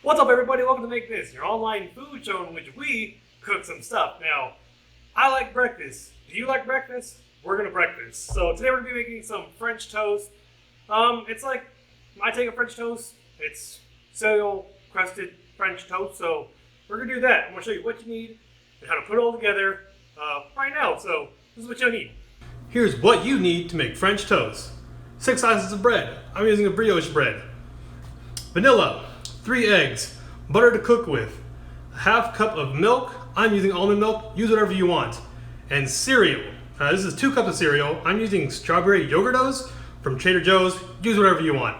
What's up, everybody? Welcome to Make This, your online food show in which we cook some stuff. Now, I like breakfast. Do you like breakfast? We're gonna breakfast. So today we're gonna be making some French toast. It's like my take of French toast. It's cereal crusted French toast. So we're gonna do that. I'm gonna show you what you need and how to put it all together right now. So this is what you'll need. Here's what you need to make French toast. 6 slices of bread. I'm using a brioche bread. Vanilla. 3 eggs, butter to cook with, a half cup of milk. I'm using almond milk, use whatever you want. And cereal. This is 2 cups of cereal. I'm using strawberry Yogurtos from Trader Joe's, use whatever you want.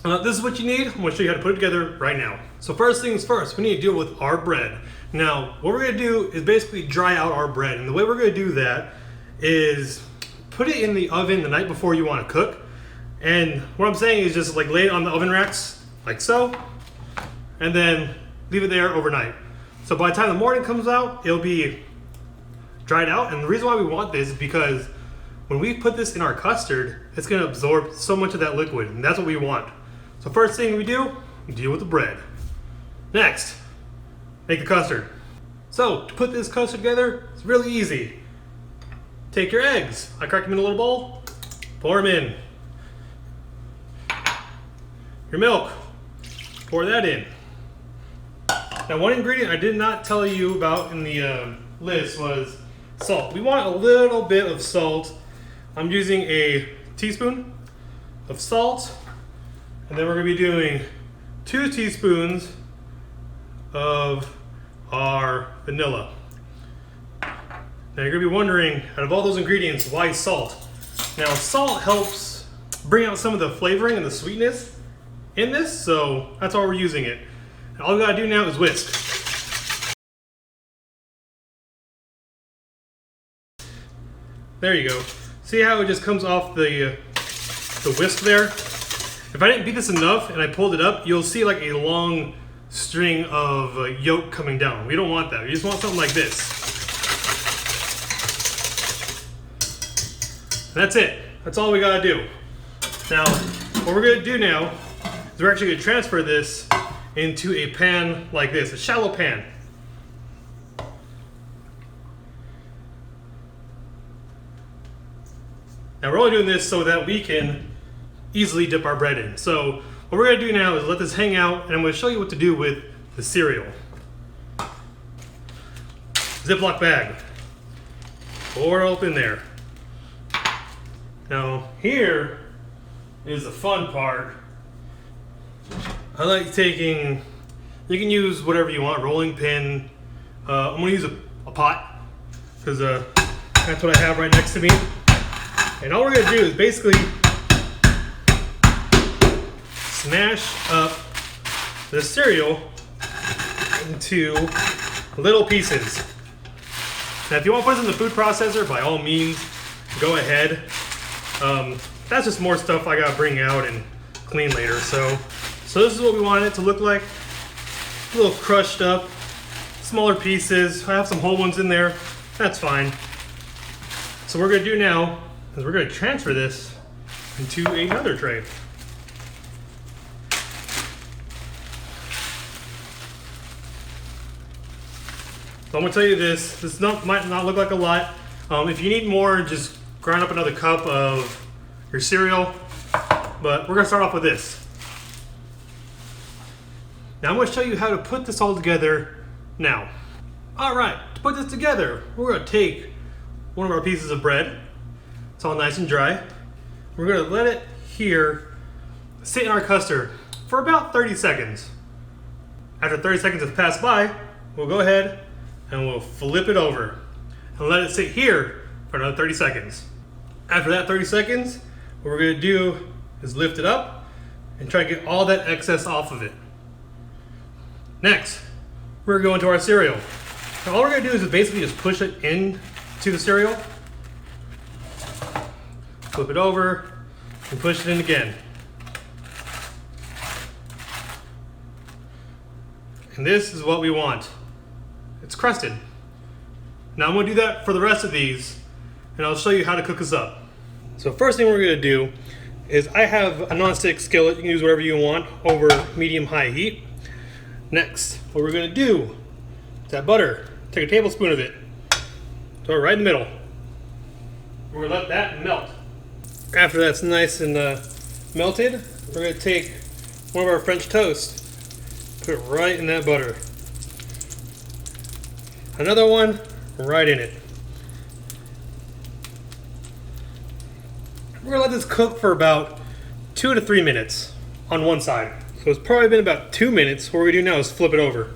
This is what you need. I'm gonna show you how to put it together right now. So first things first, we need to deal with our bread. Now, what we're gonna do is basically dry out our bread. And the way we're gonna do that is put it in the oven the night before you wanna cook. And what I'm saying is just like lay it on the oven racks, like so. And then leave it there overnight. So by the time the morning comes out, it'll be dried out. And the reason why we want this is because when we put this in our custard, it's gonna absorb so much of that liquid, and that's what we want. So first thing we do, we deal with the bread. Next, make the custard. So to put this custard together, it's really easy. Take your eggs. I crack them in a little bowl, pour them in. Your milk, pour that in. Now, one ingredient I did not tell you about in the list was salt. We want a little bit of salt. I'm using a teaspoon of salt, and then we're going to be doing 2 teaspoons of our vanilla. Now, you're going to be wondering, out of all those ingredients, why salt? Now, salt helps bring out some of the flavoring and the sweetness in this, so that's why we're using it. All we gotta do now is whisk. There you go. See how it just comes off the whisk there? If I didn't beat this enough and I pulled it up, you'll see like a long string of yolk coming down. We don't want that. We just want something like this. That's it. That's all we gotta do. Now, what we're gonna do now is we're actually gonna transfer this into a pan like this, a shallow pan. Now we're only doing this so that we can easily dip our bread in. So what we're gonna do now is let this hang out, and I'm gonna show you what to do with the cereal. Ziploc bag. Pour it up in there. Now here is the fun part. I like taking, you can use whatever you want, rolling pin. I'm gonna use a pot, because that's what I have right next to me. And all we're gonna do is basically smash up the cereal into little pieces. Now if you want to put this in the food processor, by all means, go ahead. That's just more stuff I gotta bring out and clean later. So this is what we want it to look like. A little crushed up, smaller pieces. I have some whole ones in there. That's fine. So what we're gonna do now is we're gonna transfer this into another tray. So I'm gonna tell you this might not look like a lot. If you need more, just grind up another cup of your cereal. But we're gonna start off with this. Now I'm going to show you how to put this all together now. Alright, to put this together, we're going to take one of our pieces of bread. It's all nice and dry. We're going to let it here sit in our custard for about 30 seconds. After 30 seconds have passed by, we'll go ahead and we'll flip it over and let it sit here for another 30 seconds. After that 30 seconds, what we're going to do is lift it up and try to get all that excess off of it. Next, we're going to our cereal. Now all we're going to do is basically just push it into the cereal, flip it over, and push it in again. And this is what we want. It's crusted. Now I'm going to do that for the rest of these, and I'll show you how to cook this up. So first thing we're going to do is I have a non-stick skillet. You can use whatever you want over medium-high heat. Next, what we're gonna do is that butter. Take a tablespoon of it, throw it right in the middle. We're gonna let that melt. After that's nice and melted, we're gonna take one of our French toast, put it right in that butter. Another one right in it. We're gonna let this cook for about 2 to 3 minutes on one side. So it's probably been about 2 minutes. What we're gonna do now is flip it over.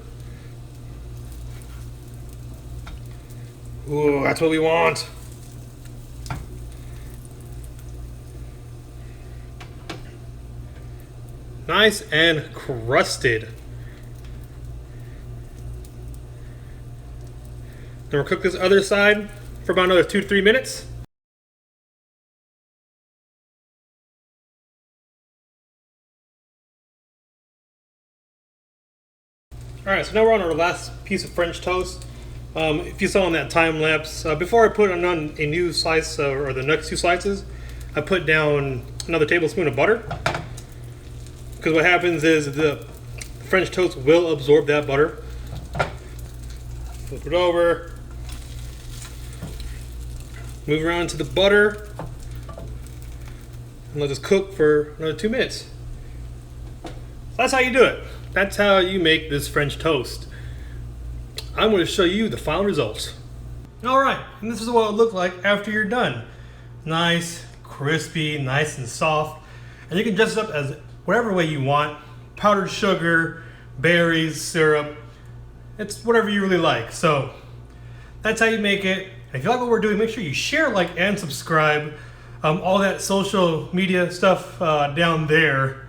Ooh, that's what we want. Nice and crusted. Then we'll cook this other side for about another 2 to 3 minutes. Alright, so now we're on our last piece of French toast. If you saw in that time lapse, before I put on a new slice or the next 2 slices, I put down another tablespoon of butter. Because what happens is the French toast will absorb that butter. Flip it over. Move around to the butter. And let this cook for another 2 minutes. So that's how you do it. That's how you make this French toast. I'm going to show you the final results. Alright, and this is what it looked like after you're done. Nice, crispy, nice and soft. And you can dress it up as whatever way you want. Powdered sugar, berries, syrup. It's whatever you really like. So that's how you make it. And if you like what we're doing, make sure you share, like, and subscribe. All that social media stuff down there.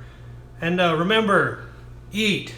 And remember, eat